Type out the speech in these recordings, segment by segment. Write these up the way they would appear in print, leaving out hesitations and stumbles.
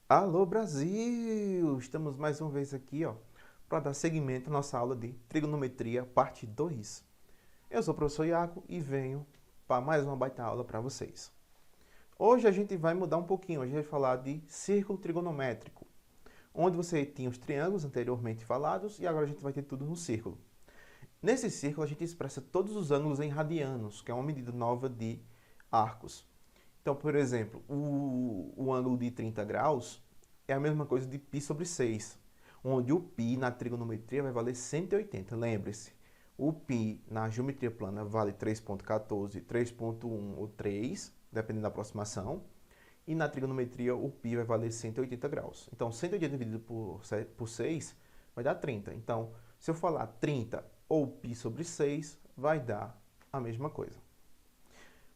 Alô Brasil! Estamos mais uma vez aqui, para dar seguimento à nossa aula de trigonometria, parte 2. Eu sou o professor Iago e venho para mais uma baita aula para vocês. Hoje a gente vai mudar um pouquinho, hoje a gente vai falar de círculo trigonométrico, onde você tinha os triângulos anteriormente falados e agora a gente vai ter tudo no círculo. Nesse círculo a gente expressa todos os ângulos em radianos, que é uma medida nova de arcos. Então, por exemplo, o ângulo de 30 graus é a mesma coisa de π sobre 6, onde o π na trigonometria vai valer 180. Lembre-se, o π na geometria plana vale 3,14, 3,1 ou 3, dependendo da aproximação, e na trigonometria o π vai valer 180 graus. Então, 180 dividido por 6 vai dar 30. Então, se eu falar 30 ou π sobre 6, vai dar a mesma coisa.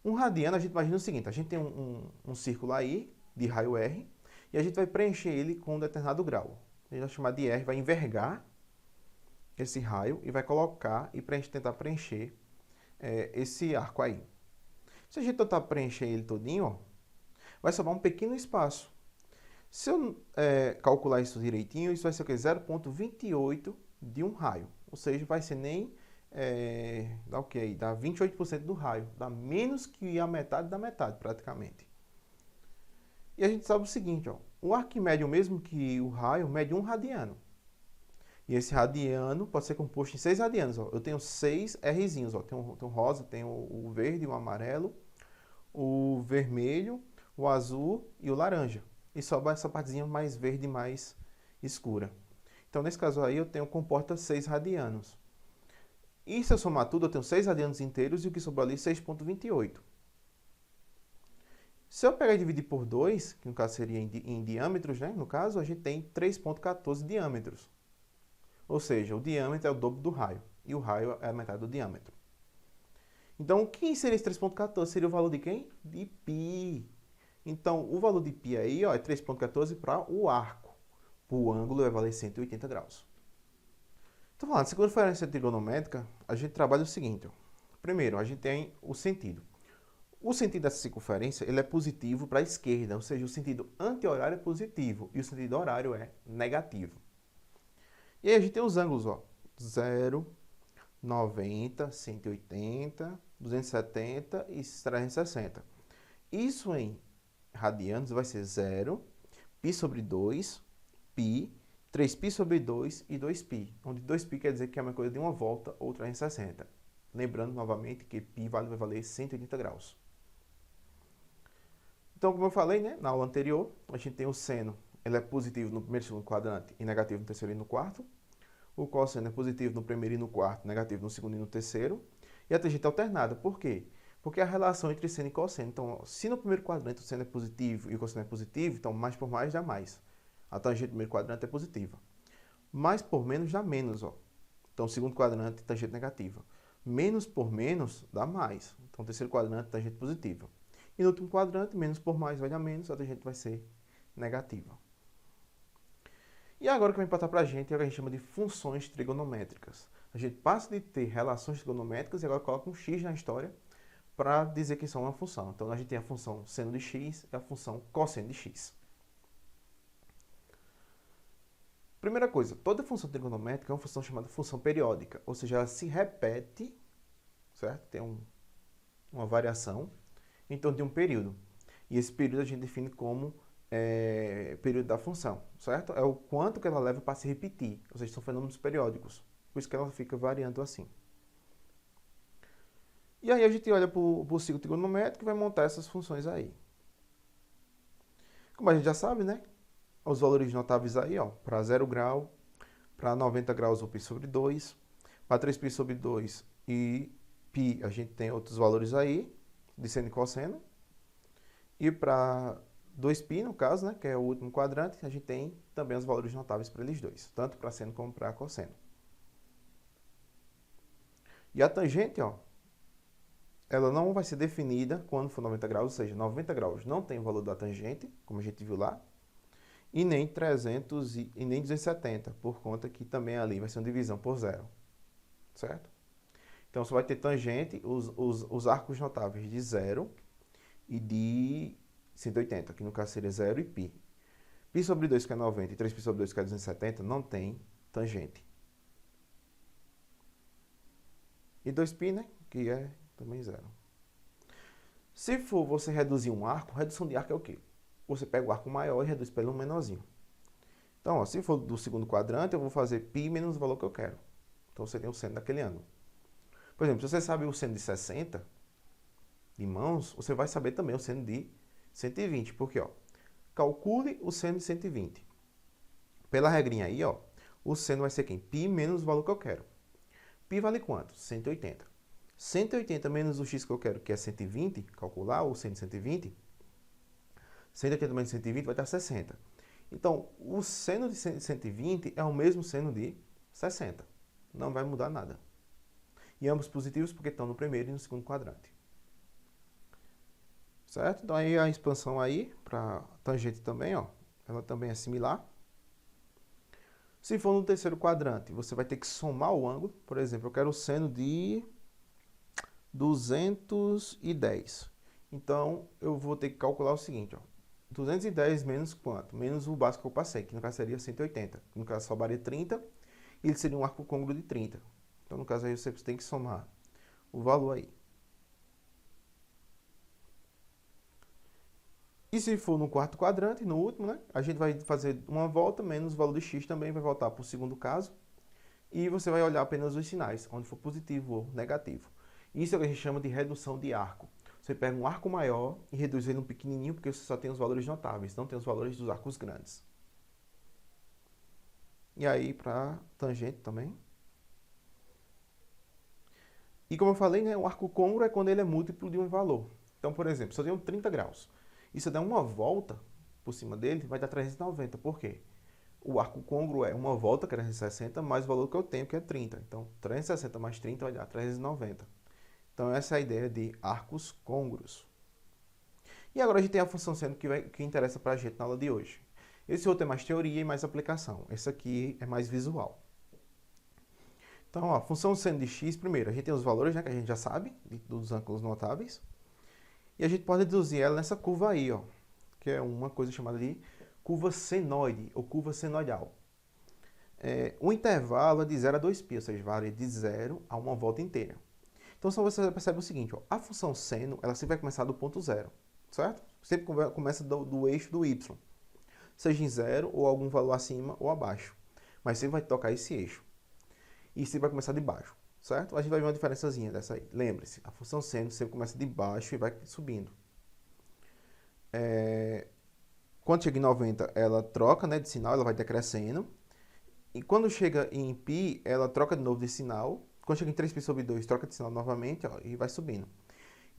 Um radiano, a gente imagina o seguinte, a gente tem um círculo aí, de raio R, e a gente vai preencher ele com um determinado grau. A gente vai chamar de R, vai envergar esse raio e vai colocar e tentar preencher esse arco aí. Se a gente tentar preencher ele todinho, vai sobrar um pequeno espaço. Se eu calcular isso direitinho, isso vai ser o quê? 0,28 de um raio. Ou seja, vai ser nem... dá o que aí? Dá 28% do raio. Dá menos que a metade da metade, praticamente. E a gente sabe o seguinte, o Arquimédio, mesmo que o raio, mede 1 radiano. E esse radiano pode ser composto em 6 radianos. Eu tenho 6 Rzinhos. Tem o rosa, tem o verde, o amarelo, o vermelho, o azul e o laranja. E sobra essa partezinha mais verde, mais escura. Então, nesse caso aí, comporta 6 radianos. E se eu somar tudo, eu tenho 6 radianos inteiros e o que sobrou ali, 6,28. Se eu pegar e dividir por 2, que no caso seria em diâmetros, né? No caso, a gente tem 3,14 diâmetros. Ou seja, o diâmetro é o dobro do raio. E o raio é a metade do diâmetro. Então, quem seria esse 3,14? Seria o valor de quem? De π. Então, o valor de π aí é 3,14 para o arco. Para o ângulo vai valer 180 graus. Então, falando de circunferência trigonométrica, a gente trabalha o seguinte. Primeiro, a gente tem o sentido. O sentido dessa circunferência ele é positivo para a esquerda, ou seja, o sentido anti-horário é positivo e o sentido horário é negativo. E aí a gente tem os ângulos, 0, 90, 180, 270 e 360. Isso em radianos vai ser 0, π sobre 2, π, 3π sobre 2 e 2π, onde 2π quer dizer que é uma coisa de uma volta ou 360. Lembrando novamente que π vai valer 180 graus. Então, como eu falei, né, na aula anterior, a gente tem o seno, ele é positivo no primeiro e segundo quadrante e negativo no terceiro e no quarto. O cosseno é positivo no primeiro e no quarto, negativo no segundo e no terceiro. E a tangente é alternada. Por quê? Porque a relação entre seno e cosseno. Então, se no primeiro quadrante o seno é positivo e o cosseno é positivo, então mais por mais dá mais. A tangente do primeiro quadrante é positiva. Mais por menos dá menos, Então, segundo quadrante, tangente negativa. Menos por menos dá mais. Então, terceiro quadrante, tangente positiva. E no último quadrante, menos por mais vai dar menos, a tangente vai ser negativa. E agora o que vai importar para a gente é o que a gente chama de funções trigonométricas. A gente passa de ter relações trigonométricas e agora coloca um x na história para dizer que são uma função. Então, a gente tem a função seno de x e a função cosseno de x. Primeira coisa, toda função trigonométrica é uma função chamada função periódica, ou seja, ela se repete, certo? Tem uma variação em torno de um período. E esse período a gente define como período da função, certo? É o quanto que ela leva para se repetir, ou seja, são fenômenos periódicos, por isso que ela fica variando assim. E aí a gente olha para o ciclo trigonométrico e vai montar essas funções aí. Como a gente já sabe, né? Os valores notáveis aí, para 0 grau, para 90 graus o π sobre 2, para 3π sobre 2 e π a gente tem outros valores aí, de seno e cosseno. E para 2π, no caso, né, que é o último quadrante, a gente tem também os valores notáveis para eles dois, tanto para seno como para cosseno. E a tangente, ela não vai ser definida quando for 90 graus, ou seja, 90 graus não tem o valor da tangente, como a gente viu lá, e nem 300 e nem 270, por conta que também ali vai ser uma divisão por zero, certo? Então, você vai ter tangente, os arcos notáveis de 0 e de 180, que no caso seria 0 e π. Π sobre 2, que é 90, e 3π sobre 2, que é 270, não tem tangente. E 2π, né, que é também 0. Se for você reduzir um arco, redução de arco é o quê? Você pega o arco maior e reduz para ele um menorzinho. Então, ó, se for do segundo quadrante, eu vou fazer π menos o valor que eu quero. Então, você tem o seno daquele ângulo. Por exemplo, se você sabe o seno de 60 de mãos, você vai saber também o seno de 120. Por quê? Ó, calcule o seno de 120. Pela regrinha aí, ó, o seno vai ser quem? π menos o valor que eu quero. Π vale quanto? 180. 180 menos o x que eu quero, que é 120, calcular o seno de 120. 180 menos 120 vai dar 60. Então, o seno de 120 é o mesmo seno de 60. Não vai mudar nada. E ambos positivos porque estão no primeiro e no segundo quadrante. Certo? Então, aí a expansão aí, para tangente também, ó, ela também é similar. Se for no terceiro quadrante, você vai ter que somar o ângulo. Por exemplo, eu quero o seno de 210. Então, eu vou ter que calcular o seguinte, ó. 210 menos quanto? Menos o básico que eu passei, que no caso seria 180. No caso, sobraria 30, e ele seria um arco côncavo de 30. Então, no caso aí, você tem que somar o valor aí. E se for no quarto quadrante, no último, né? A gente vai fazer uma volta, menos o valor de x também vai voltar para o segundo caso. E você vai olhar apenas os sinais, onde for positivo ou negativo. Isso é o que a gente chama de redução de arco. Você pega um arco maior e reduz ele um pequenininho, porque você só tem os valores notáveis, não tem os valores dos arcos grandes. E aí, para tangente também. E como eu falei, né, o arco côncavo é quando ele é múltiplo de um valor. Então, por exemplo, se eu tenho 30 graus, e se eu der uma volta por cima dele, vai dar 390. Por quê? O arco côncavo é uma volta, que é 360, mais o valor que eu tenho, que é 30. Então, 360 mais 30 vai dar 390. Então, essa é a ideia de arcos côncavos. E agora a gente tem a função seno que interessa para a gente na aula de hoje. Esse outro é mais teoria e mais aplicação. Esse aqui é mais visual. Então, ó, a função seno de x, primeiro, a gente tem os valores, né, que a gente já sabe, dos ângulos notáveis. E a gente pode deduzir ela nessa curva aí, ó, que é uma coisa chamada de curva senoide, ou curva senoidal. O intervalo é de 0 a 2π, ou seja, varia de 0 a uma volta inteira. Então, só você percebe o seguinte, ó, a função seno, ela sempre vai começar do ponto zero, certo? Sempre começa do eixo do y, seja em 0 ou algum valor acima ou abaixo. Mas sempre vai tocar esse eixo. E sempre vai começar de baixo, certo? A gente vai ver uma diferençazinha dessa aí. Lembre-se, a função seno sempre começa de baixo e vai subindo. Quando chega em 90, ela troca, né, de sinal, ela vai decrescendo. E quando chega em π, ela troca de novo de sinal. Quando chega em 3π sobre 2, troca de sinal novamente, ó, e vai subindo.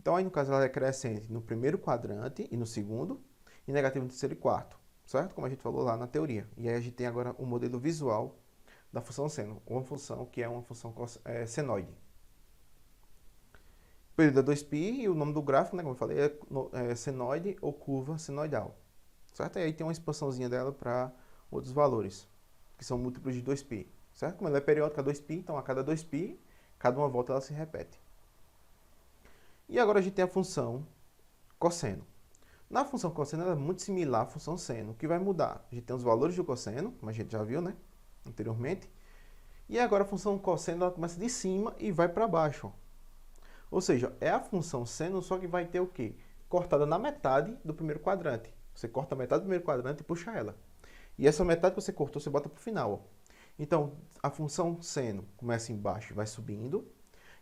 Então, aí no caso, ela é crescente no primeiro quadrante e no segundo, e negativo no terceiro e quarto, certo? Como a gente falou lá na teoria. E aí a gente tem agora o modelo visual da função seno, uma função que é uma função senoide. O período é 2π e o nome do gráfico, né, como eu falei, é senoide ou curva senoidal, certo? E aí tem uma expansãozinha dela para outros valores, que são múltiplos de 2π, certo? Como ela é periódica 2π, então a cada 2π, cada uma volta ela se repete. E agora a gente tem a função cosseno. Na função cosseno ela é muito similar à função seno. O que vai mudar? A gente tem os valores do cosseno, como a gente já viu, né, anteriormente. E agora a função cosseno ela começa de cima e vai para baixo. Ou seja, é a função seno, só que vai ter o quê? Cortada na metade do primeiro quadrante. Você corta a metade do primeiro quadrante e puxa ela. E essa metade que você cortou, você bota para o final, ó. Então, a função seno começa embaixo e vai subindo.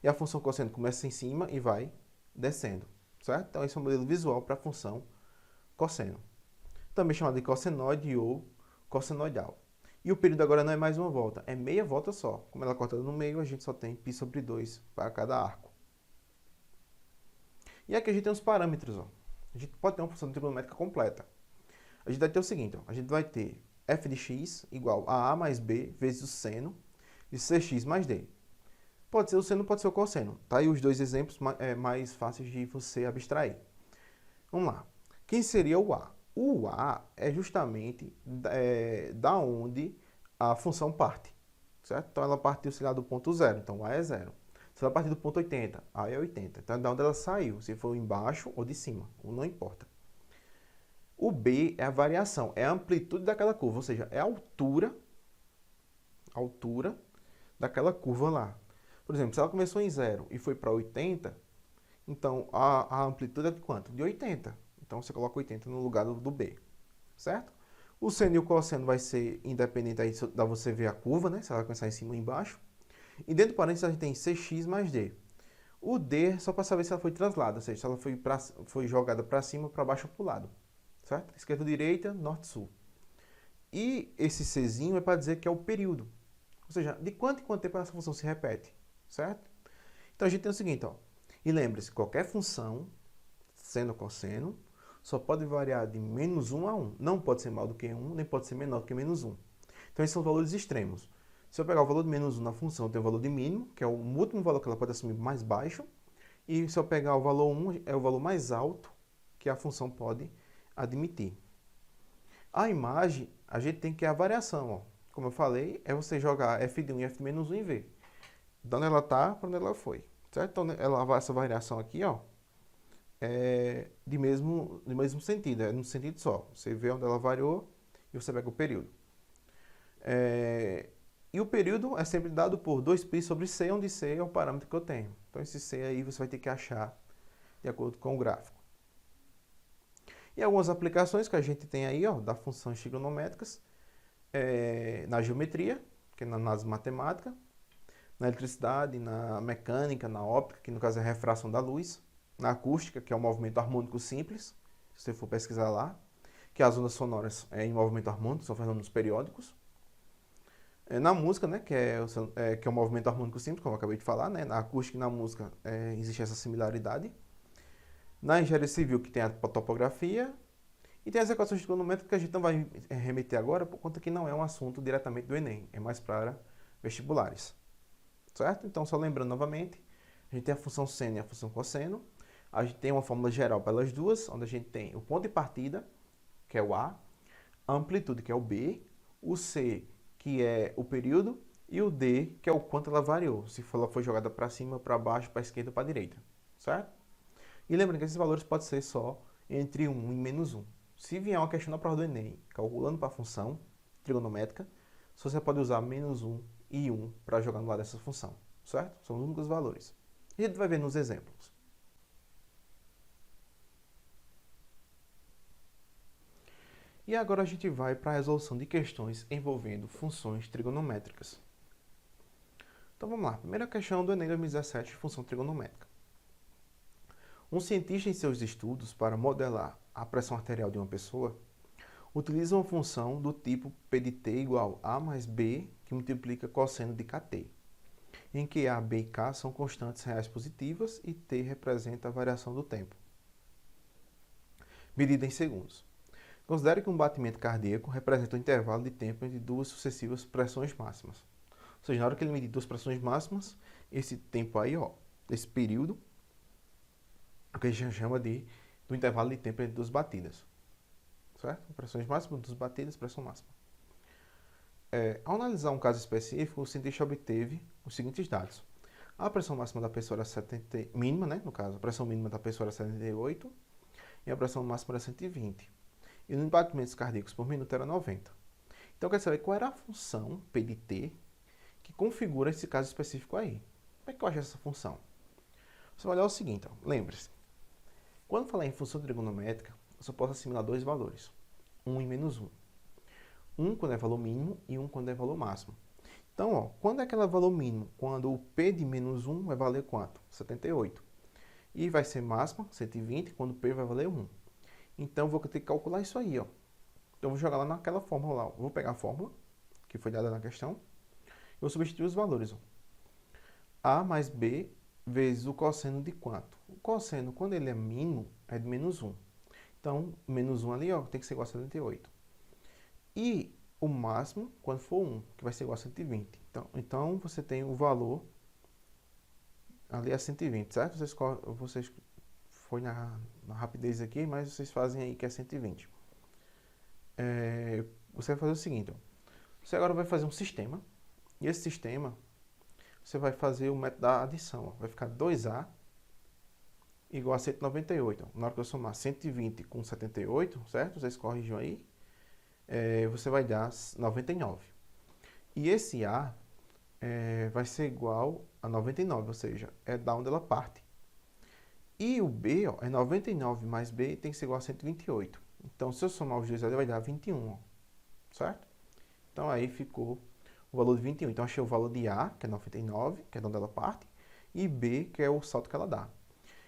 E a função cosseno começa em cima e vai descendo, certo? Então, esse é o modelo visual para a função cosseno. Também chamado de cossenoide ou cossenoidal. E o período agora não é mais uma volta, é meia volta só. Como ela é cortada no meio, a gente só tem π sobre 2 para cada arco. E aqui a gente tem os parâmetros, ó. A gente pode ter uma função trigonométrica completa. A gente vai ter o seguinte, ó. A gente vai ter f de x igual a mais b vezes o seno de cx mais d. Pode ser o seno, pode ser o cosseno. Tá aí os dois exemplos mais fáceis de você abstrair. Vamos lá. Quem seria o A? O A é justamente da onde a função parte, certo? Então ela partiu, sei lá, do ponto zero, então o A é zero. Se ela partir do ponto 80, A é 80. Então é da onde ela saiu, se for embaixo ou de cima, não importa. O B é a variação, é a amplitude daquela curva, ou seja, é a altura daquela curva lá. Por exemplo, se ela começou em zero e foi para 80, então a amplitude é de quanto? De 80. Então você coloca 80 no lugar do B, certo? O seno e o cosseno vai ser independente aí da você ver a curva, né? Se ela começar em cima ou embaixo. E dentro do parênteses a gente tem Cx mais D. O D é só para saber se ela foi translada, ou seja, se ela foi jogada para cima, para baixo ou para o lado, certo? Esquerda, direita, norte, sul. E esse Czinho é para dizer que é o período. Ou seja, de quanto em quanto tempo essa função se repete, certo? Então a gente tem o seguinte, ó. E lembre-se, qualquer função, seno ou cosseno, só pode variar de menos 1 a 1. Não pode ser maior do que 1, nem pode ser menor do que menos 1. Então esses são os valores extremos. Se eu pegar o valor de menos 1 na função, eu tenho o valor de mínimo, que é o último valor que ela pode assumir mais baixo. E se eu pegar o valor 1, é o valor mais alto que a função pode admitir. A imagem, a gente tem que a variação, ó. Como eu falei, é você jogar f de 1 e f de menos 1 e ver de onde ela está para onde ela foi, certo? Então, essa variação aqui, ó, é de mesmo sentido, é no sentido só. Você vê onde ela variou e você pega o período. E o período é sempre dado por 2π sobre c, onde c é o parâmetro que eu tenho. Então, esse c aí você vai ter que achar de acordo com o gráfico. E algumas aplicações que a gente tem aí, ó, da funções trigonométricas, na geometria, que é na análise matemática, na eletricidade, na mecânica, na óptica, que no caso é a refração da luz, na acústica, que é o movimento harmônico simples, se você for pesquisar lá, que as ondas sonoras em movimento harmônico, são fenômenos periódicos. Na música, né, que é o movimento harmônico simples, como eu acabei de falar, né, na acústica e na música existe essa similaridade. Na engenharia civil, que tem a topografia, e tem as equações trigonométricas que a gente não vai remeter agora, por conta que não é um assunto diretamente do Enem, é mais para vestibulares. Certo? Então, só lembrando novamente, a gente tem a função seno e a função cosseno. A gente tem uma fórmula geral para elas duas, onde a gente tem o ponto de partida, que é o A, a amplitude, que é o B, o C, que é o período, e o D, que é o quanto ela variou, se ela foi jogada para cima, para baixo, para a esquerda ou para a direita. Certo? E lembrando que esses valores podem ser só entre 1 e menos 1. Se vier uma questão na prova do Enem, calculando para a função trigonométrica, você pode usar menos 1 e 1 para jogar no lado dessa função, certo? São os únicos valores. E a gente vai ver nos exemplos. E agora a gente vai para a resolução de questões envolvendo funções trigonométricas. Então vamos lá. Primeira questão do Enem 2017, função trigonométrica. Um cientista em seus estudos para modelar a pressão arterial de uma pessoa utiliza uma função do tipo P de t igual a mais b, que multiplica cosseno de kt, em que a, b e k são constantes reais positivas e t representa a variação do tempo. Medida em segundos. Considere que um batimento cardíaco representa um intervalo de tempo entre duas sucessivas pressões máximas. Ou seja, na hora que ele medir duas pressões máximas, esse tempo aí, ó, esse período, o que a gente chama do intervalo de tempo entre duas batidas. Certo? Pressões máximas, duas batidas, pressão máxima. Ao analisar um caso específico, o cientista obteve os seguintes dados. A pressão máxima da pessoa era 70, mínima, né? No caso, a pressão mínima da pessoa era 78 e a pressão máxima era 120. E os batimentos cardíacos por minuto era 90. Então, quer saber qual era a função, P de t, que configura esse caso específico aí. Como é que eu acho essa função? Você vai olhar o seguinte, lembre-se. Quando falar em função trigonométrica, eu só posso assimilar dois valores, 1 e menos 1. 1 quando é valor mínimo e 1 quando é valor máximo. Então, ó, quando é aquele valor mínimo? Quando o P de menos 1 vai valer quanto? 78. E vai ser máxima, 120, quando o P vai valer 1. Então, eu vou ter que calcular isso aí, ó. Então, eu vou jogar lá naquela fórmula lá. Vou pegar a fórmula que foi dada na questão. Eu vou substituir os valores, ó. A mais B vezes o cosseno de quanto? O cosseno, quando ele é mínimo, é de menos 1. Então, menos 1 ali, ó, tem que ser igual a 78. E o máximo, quando for 1, que vai ser igual a 120. Então você tem o valor Ali é 120, certo? Vocês foi na rapidez aqui, mas vocês fazem aí que é 120. Você vai fazer o seguinte, ó. Você agora vai fazer um sistema, e esse sistema, você vai fazer o método da adição, ó. Vai ficar 2A igual a 198. Ó. Na hora que eu somar 120 com 78, certo? Vocês corrigem aí, você vai dar 99. E esse A vai ser igual a 99, ou seja, é da onde ela parte. E o B, ó, é 99 mais B tem que ser igual a 128. Então, se eu somar os dois ali, vai dar 21, ó, certo? Então, aí ficou o valor de 21. Então, achei o valor de A, que é 99, que é de onde ela parte, e B, que é o salto que ela dá.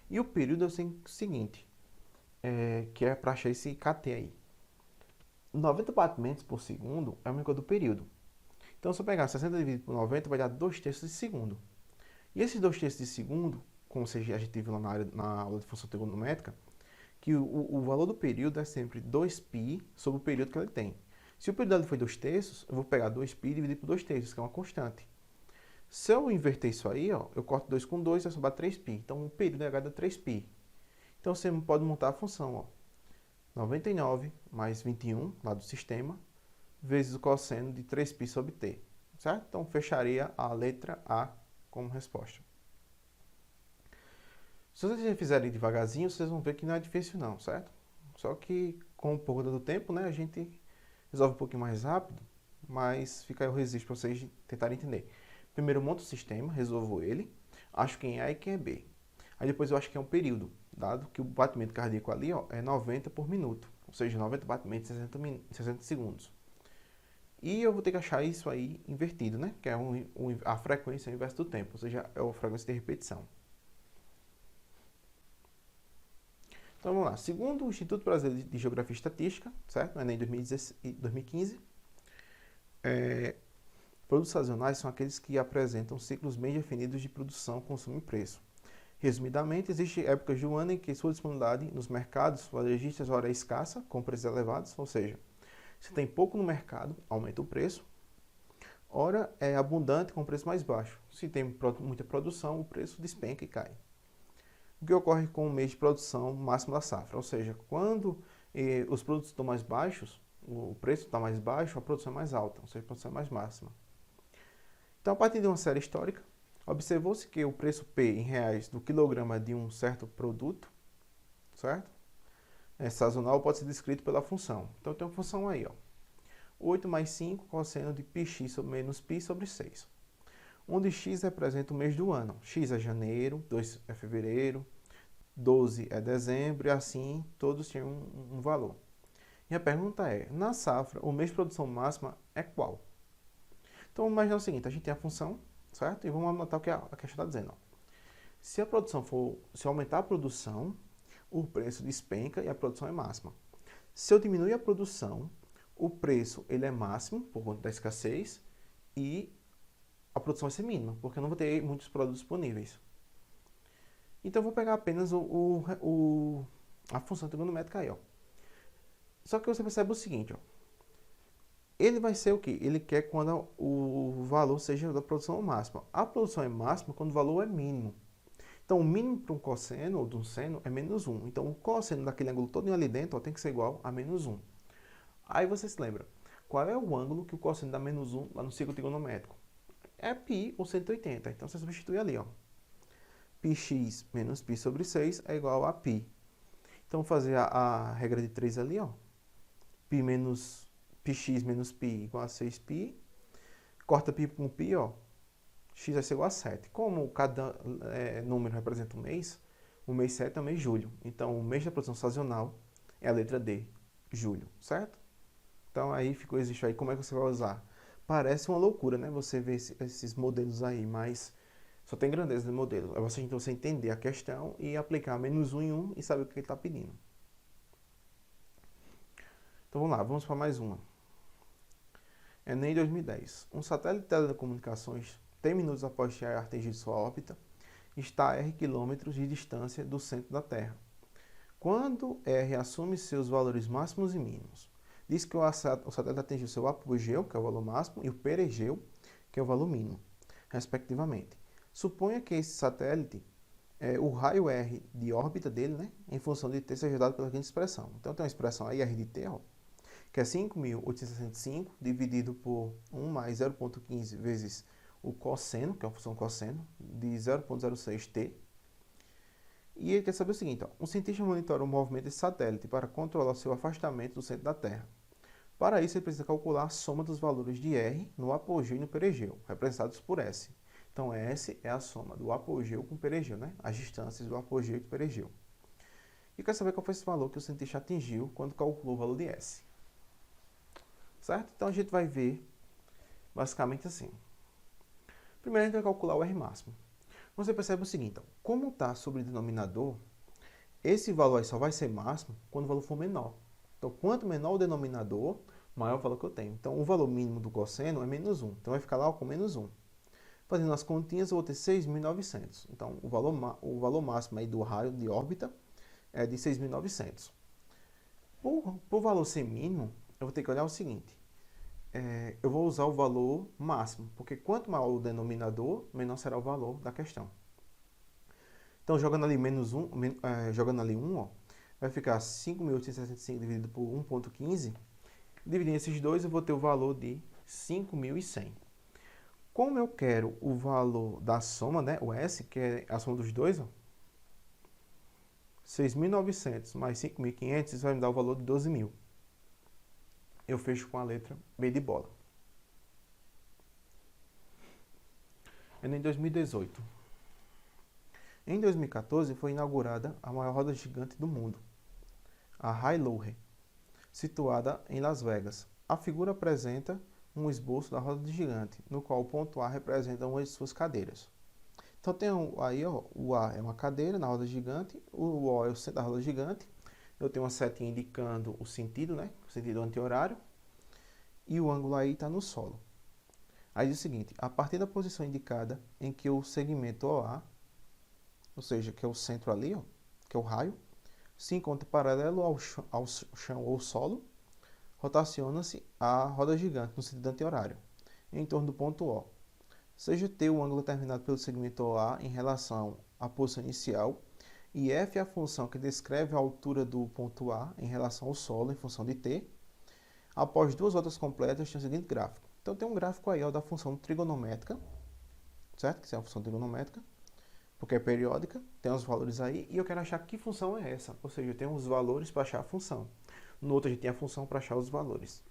E o período é o seguinte, que é para achar esse KT aí. 90 batimentos por segundo é o mesmo do período. Então, se eu pegar 60 dividido por 90, vai dar 2/3 de segundo. E esses 2/3 de segundo, como a gente viu lá na aula de função trigonométrica, que o valor do período é sempre 2π sobre o período que ele tem. Se o período dele foi 2/3, eu vou pegar 2π e dividir por 2/3, que é uma constante. Se eu inverter isso aí, ó, eu corto 2 com 2, vai sobrar 3π. Então, o período é igual a 3π. Então, você pode montar a função, ó, 99 mais 21, lá do sistema, vezes o cosseno de 3π sobre t, certo? Então, fecharia a letra A como resposta. Se vocês já fizerem devagarzinho, vocês vão ver que não é difícil não, certo? Só que com o pouco do tempo, né, a gente resolve um pouquinho mais rápido, mas fica aí o registro para vocês tentarem entender. Primeiro eu monto o sistema, resolvo ele, acho quem é A e quem é B. Aí depois eu acho que é um período, dado que o batimento cardíaco ali, ó, é 90 por minuto, ou seja, 90 batimentos em 60 segundos. E eu vou ter que achar isso aí invertido, né? Que é a frequência inversa do tempo, ou seja, é a frequência de repetição. Então vamos lá. Segundo o Instituto Brasileiro de Geografia e Estatística, certo? No Enem 2015, produtos sazonais são aqueles que apresentam ciclos bem definidos de produção, consumo e preço. Resumidamente, existem épocas do ano em que sua disponibilidade nos mercados varejistas ora é escassa, com preços elevados, ou seja, se tem pouco no mercado, aumenta o preço. Ora é abundante, com preço mais baixo. Se tem muita produção, o preço despenca e cai. O que ocorre com o mês de produção máximo da safra, ou seja, quando os produtos estão mais baixos, o preço está mais baixo, a produção é mais alta, ou seja, a produção é mais máxima. Então, a partir de uma série histórica, observou-se que o preço P em reais do quilograma de um certo produto, certo? Sazonal pode ser descrito pela função. Então, tem uma função aí, ó. 8 mais 5, cosseno de πx menos π sobre 6. Onde x representa o mês do ano. X é janeiro, 2 é fevereiro, 12 é dezembro, e assim todos tinham um valor. E a pergunta é, na safra, o mês de produção máxima é qual? Então, vamos imaginar o seguinte, a gente tem a função, certo? E vamos anotar o que a questão está dizendo. Ó. Se aumentar a produção, o preço despenca e a produção é máxima. Se eu diminuir a produção, o preço ele é máximo, por conta da escassez, e a produção vai ser mínima, porque eu não vou ter muitos produtos disponíveis. Então, eu vou pegar apenas a função trigonométrica aí, ó. Só que você percebe o seguinte, ó. Ele vai ser o quê? Ele quer quando o valor seja da produção máxima. A produção é máxima quando o valor é mínimo. Então, o mínimo para um cosseno ou de um seno é menos 1. Então, o cosseno daquele ângulo todo ali dentro ó, tem que ser igual a menos 1. Aí você se lembra, qual é o ângulo que o cosseno dá menos 1 lá no ciclo trigonométrico? É π ou 180. Então, você substitui ali, ó. πx menos π sobre 6 é igual a π. Então, vou fazer a regra de 3 ali, ó. πx menos π igual a 6π. Corta π com π, ó. X vai ser igual a 7. Como cada número representa um mês, o mês 7 é o mês de julho. Então, o mês da produção sazonal é a letra D, julho, certo? Então, aí existe aí como é que você vai usar. Parece uma loucura, né? Você vê esses modelos aí, mas só tem grandeza de modelo. É você entender a questão e aplicar menos 1 em 1 e saber o que ele está pedindo. Então vamos lá, vamos para mais uma. Enem 2010. Um satélite de telecomunicações, 10 minutos após ter atingido sua órbita, está a R quilômetros de distância do centro da Terra. Quando R assume seus valores máximos e mínimos? Diz que o satélite atingiu seu apogeu, que é o valor máximo, e o perigeu, que é o valor mínimo, respectivamente. Suponha que esse satélite, o raio R de órbita dele, né, em função de t, seja dado pela seguinte expressão. Então tem uma expressão aí, R de t, ó, que é 5.865 dividido por 1 mais 0,15 vezes o cosseno, que é uma função cosseno, de 0,06t. E ele quer saber o seguinte, ó, um cientista monitora o movimento desse satélite para controlar seu afastamento do centro da Terra. Para isso, ele precisa calcular a soma dos valores de R no apogeu e no perigeu, representados por S. Então, S é a soma do apogeu com o perigeu, né? As distâncias do apogeu e do perigeu. E quer saber qual foi esse valor que o cientista atingiu quando calculou o valor de S. Certo? Então, a gente vai ver basicamente assim. Primeiro, a gente vai calcular o R máximo. Você percebe o seguinte, ó, como está sobre o denominador, esse valor aí só vai ser máximo quando o valor for menor. Então, quanto menor o denominador, maior o valor que eu tenho. Então, o valor mínimo do cosseno é menos 1. Então, vai ficar lá com menos 1. Fazendo as continhas, eu vou ter 6.900. Então, o valor máximo aí do raio de órbita é de 6.900. Por valor ser mínimo, eu vou ter que olhar o seguinte. Eu vou usar o valor máximo, porque quanto maior o denominador, menor será o valor da questão. Então, jogando ali menos 1, jogando ali 1, ó, vai ficar 5.865 dividido por 1,15. Dividindo esses dois, eu vou ter o valor de 5.100. Como eu quero o valor da soma, né, o S, que é a soma dos dois, ó, 6.900 mais 5.500, isso vai me dar o valor de 12.000. Eu fecho com a letra B de bola. Em 2018. Em 2014 foi inaugurada a maior roda gigante do mundo, a High-Loure, situada em Las Vegas. A figura apresenta um esboço da roda gigante, no qual o ponto A representa uma de suas cadeiras. Então tem aí, ó, o A é uma cadeira na roda gigante, o O é o centro da roda gigante. Eu tenho uma setinha indicando o sentido, né? O sentido anti-horário. E o ângulo aí está no solo. Aí diz o seguinte, a partir da posição indicada em que o segmento OA, ou seja, que é o centro ali, ó, que é o raio, se encontra paralelo ao chão ou solo, rotaciona-se a roda gigante no sentido anti-horário, em torno do ponto O. Seja T o ângulo determinado pelo segmento OA em relação à posição inicial, e F é a função que descreve a altura do ponto A em relação ao solo em função de T. Após duas voltas completas, tem o seguinte gráfico. Então tem um gráfico aí ó, da função trigonométrica, certo? Que é a função trigonométrica, porque é periódica, tem os valores aí, e eu quero achar que função é essa. Ou seja, eu tenho os valores para achar a função. No outro a gente tem a função para achar os valores.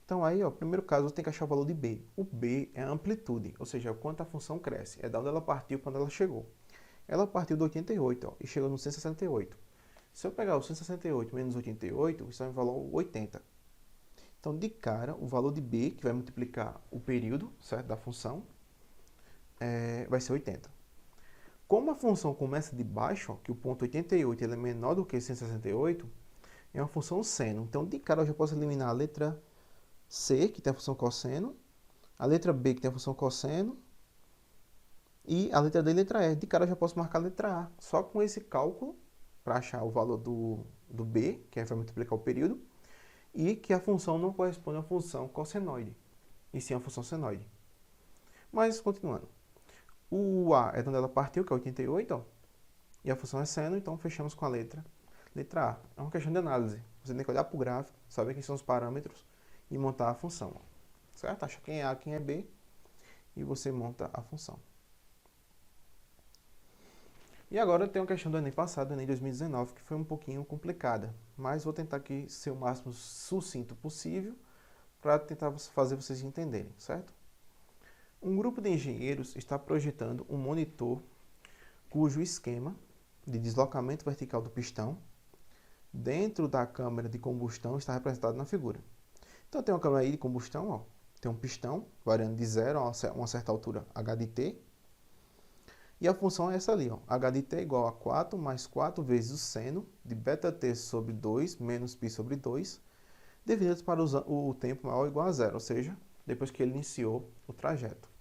Então aí, ó, primeiro caso, eu tenho que achar o valor de B. O B é a amplitude, ou seja, quanto a função cresce. É da onde ela partiu quando ela chegou. Ela partiu do 88, ó, e chegou no 168. Se eu pegar o 168 menos 88, isso vai me valor 80. Então, de cara, o valor de B, que vai multiplicar o período, certo, da função, vai ser 80. Como a função começa de baixo, ó, que o ponto 88 ele é menor do que 168, é uma função seno. Então, de cara, eu já posso eliminar a letra C, que tem a função cosseno, a letra B, que tem a função cosseno, e a letra D e a letra E. De cara, eu já posso marcar a letra A. Só com esse cálculo, para achar o valor do B, que vai multiplicar o período, e que a função não corresponde à função cossenoide, e sim à função senoide. Mas, continuando. O A é de onde ela partiu, que é 88, ó, e a função é seno, então fechamos com a letra A. É uma questão de análise. Você tem que olhar para o gráfico, saber quem são os parâmetros e montar a função. Ó. Certo? Acha quem é A, quem é B, e você monta a função. E agora tem uma questão do Enem passado, do Enem 2019, que foi um pouquinho complicada. Mas vou tentar aqui ser o máximo sucinto possível para tentar fazer vocês entenderem, certo? Um grupo de engenheiros está projetando um monitor cujo esquema de deslocamento vertical do pistão dentro da câmara de combustão está representado na figura. Então tem uma câmara aí de combustão, ó, tem um pistão variando de 0 a uma certa altura h de t, e a função é essa ali, ó, h de t é igual a 4 mais 4 vezes o seno de beta-t sobre 2 menos π sobre 2, definidos para o tempo maior ou igual a 0, ou seja, depois que ele iniciou o trajeto.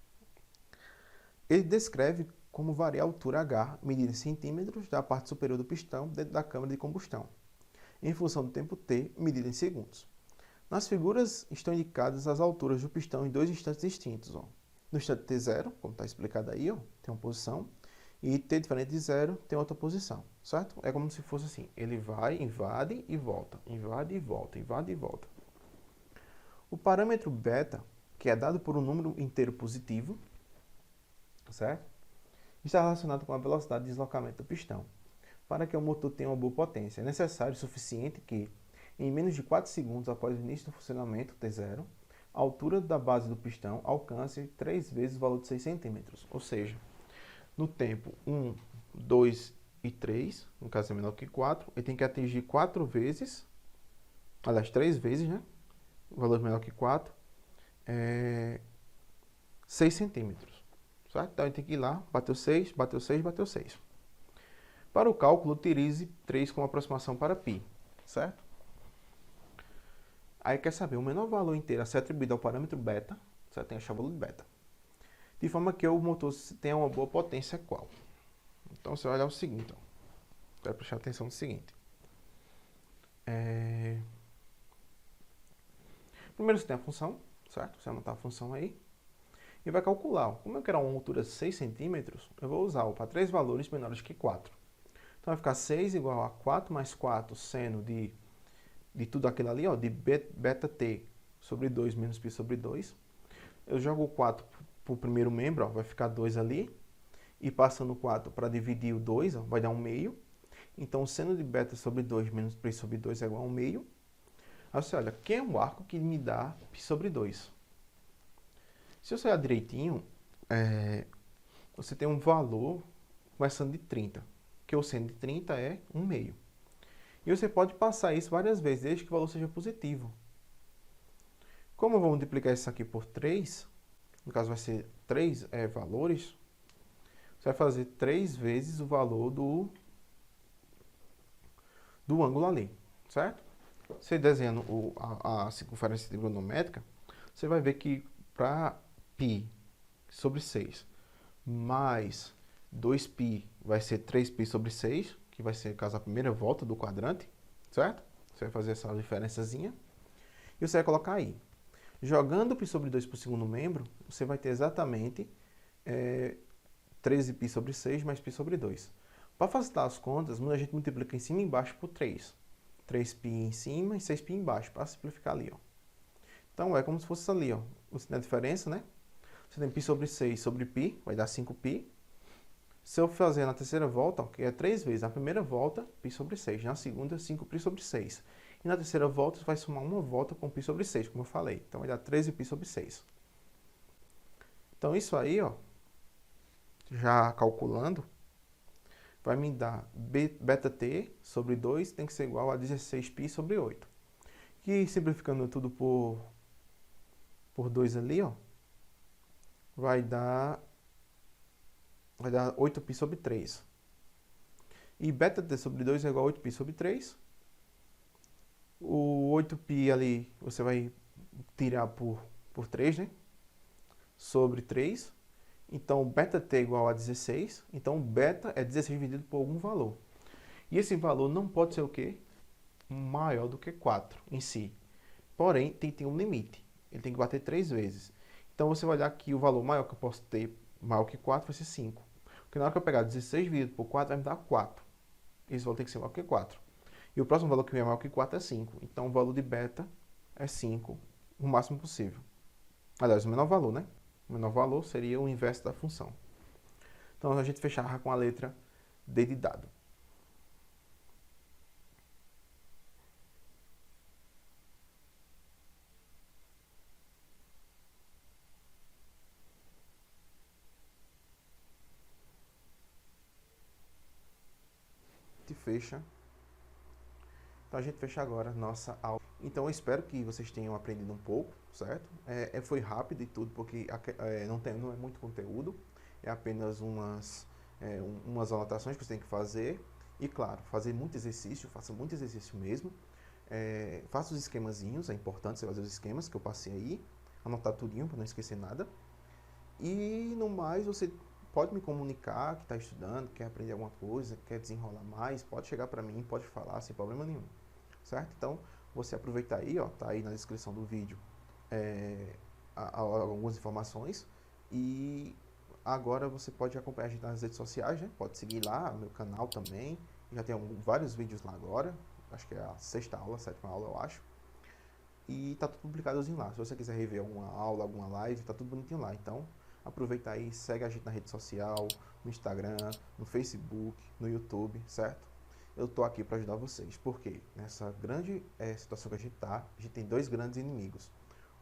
Ele descreve como varia a altura h, medida em centímetros, da parte superior do pistão dentro da câmara de combustão, em função do tempo t, medida em segundos. Nas figuras estão indicadas as alturas do pistão em dois instantes distintos. Ó. No instante T0, como está explicado aí, ó, tem uma posição, e T diferente de 0 tem outra posição, certo? É como se fosse assim, ele vai, invade e volta, invade e volta, invade e volta. O parâmetro beta, que é dado por um número inteiro positivo, certo? Está relacionado com a velocidade de deslocamento do pistão. Para que o motor tenha uma boa potência, é necessário o suficiente que, em menos de 4 segundos após o início do funcionamento, T0, a altura da base do pistão alcance 3 vezes o valor de 6 centímetros. Ou seja, no tempo 1, 2 e 3, no caso é menor que 4, ele tem que atingir 4 vezes, aliás, 3 vezes, né? O valor menor que 4, 6 centímetros. Certo? Então ele tem que ir lá, bateu 6, bateu 6, bateu 6. Para o cálculo, utilize 3 como aproximação para π, certo? Aí quer saber o menor valor inteiro a ser atribuído ao parâmetro beta, você tem que achar o valor de beta, de forma que o motor tenha uma boa potência qual. Então você vai olhar o seguinte, ó. Você vai prestar atenção no seguinte. Primeiro você tem a função, certo? Você vai anotar a função aí. E vai calcular. Ó. Como eu quero uma altura de 6 centímetros, eu vou usar para 3 valores menores que 4. Então vai ficar 6 igual a 4 mais 4 seno de tudo aquilo ali, ó, de beta t sobre 2 menos π sobre 2. Eu jogo o 4 para o primeiro membro, ó, vai ficar 2 ali. E passando o 4 para dividir o 2, ó, vai dar 1 meio. Então, o seno de beta sobre 2 menos π sobre 2 é igual a 1 meio. Aí você olha, quem é o arco que me dá π sobre 2? Se você olhar direitinho, você tem um valor começando de 30, que o seno de 30 é 1 meio. E você pode passar isso várias vezes, desde que o valor seja positivo. Como eu vou multiplicar isso aqui por 3, no caso vai ser 3 valores, você vai fazer 3 vezes o valor do ângulo ali, certo? Você desenhando a circunferência trigonométrica, você vai ver que para π sobre 6 mais 2π vai ser 3π sobre 6, que vai ser, no caso, a primeira volta do quadrante, certo? Você vai fazer essa diferençazinha e você vai colocar aí. Jogando π sobre 2 para o segundo membro, você vai ter exatamente 13π sobre 6 mais π sobre 2. Para facilitar as contas, a gente multiplica em cima e embaixo por 3. 3π em cima e 6π embaixo, para simplificar ali. Ó. Então, é como se fosse ali. Ó. A diferença, né? Você tem π sobre 6 sobre π, vai dar 5π. Se eu fazer na terceira volta, ó, que é 3 vezes, na primeira volta, π sobre 6. Na segunda, 5π sobre 6. E na terceira volta, você vai somar uma volta com π sobre 6, como eu falei. Então, vai dar 13π sobre 6. Então, isso aí, ó, já calculando, vai me dar beta t sobre 2 tem que ser igual a 16π sobre 8. Que, simplificando tudo por 2 ali, ó, vai dar 8π sobre 3. E beta t sobre 2 é igual a 8π sobre 3. O 8π ali você vai tirar por 3, né? Sobre 3. Então, beta t é igual a 16. Então, beta é 16 dividido por algum valor. E esse valor não pode ser o quê? Maior do que 4 em si. Porém, tem que ter um limite. Ele tem que bater 3 vezes. Então, você vai olhar que o valor maior que eu posso ter, maior que 4, vai ser 5. Porque na hora que eu pegar 16 dividido por 4, vai me dar 4. Esse valor tem que ser maior que 4. E o próximo valor que é maior que 4 é 5. Então, o valor de beta é 5, o máximo possível. Aliás, o menor valor, né? O menor valor seria o inverso da função. Então, a gente fechava com a letra D de dado. Fecha. Então a gente fecha agora a nossa aula. Então eu espero que vocês tenham aprendido um pouco, certo? Foi rápido e tudo, porque não é muito conteúdo, é apenas umas anotações que você tem que fazer. E claro, fazer muito exercício, faça muito exercício mesmo. Faça os esquemazinhos, é importante você fazer os esquemas que eu passei aí, anotar tudinho para não esquecer nada. E no mais, você pode me comunicar que está estudando, quer aprender alguma coisa, quer desenrolar mais, pode chegar para mim, pode falar sem problema nenhum, certo? Então, você aproveitar aí, ó, tá aí na descrição do vídeo algumas informações. E agora você pode acompanhar a gente nas redes sociais, né? Pode seguir lá, meu canal também. Já tem vários vídeos lá agora. Acho que é a sexta aula, a sétima aula, eu acho. E tá tudo publicadozinho lá. Se você quiser rever alguma aula, alguma live, tá tudo bonitinho lá. Então, aproveita aí, segue a gente na rede social, no Instagram, no Facebook, no YouTube, certo? Eu tô aqui para ajudar vocês, porque nessa grande situação que a gente tá, a gente tem dois grandes inimigos.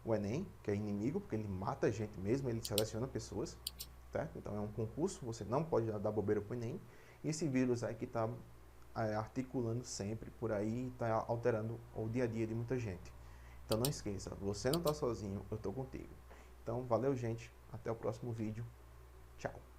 O Enem, que é inimigo, porque ele mata a gente mesmo, ele seleciona pessoas, certo? Então é um concurso, você não pode dar bobeira pro Enem. E esse vírus aí que tá articulando sempre por aí, está alterando o dia a dia de muita gente. Então não esqueça, você não está sozinho, eu estou contigo. Então valeu, gente, até o próximo vídeo. Tchau.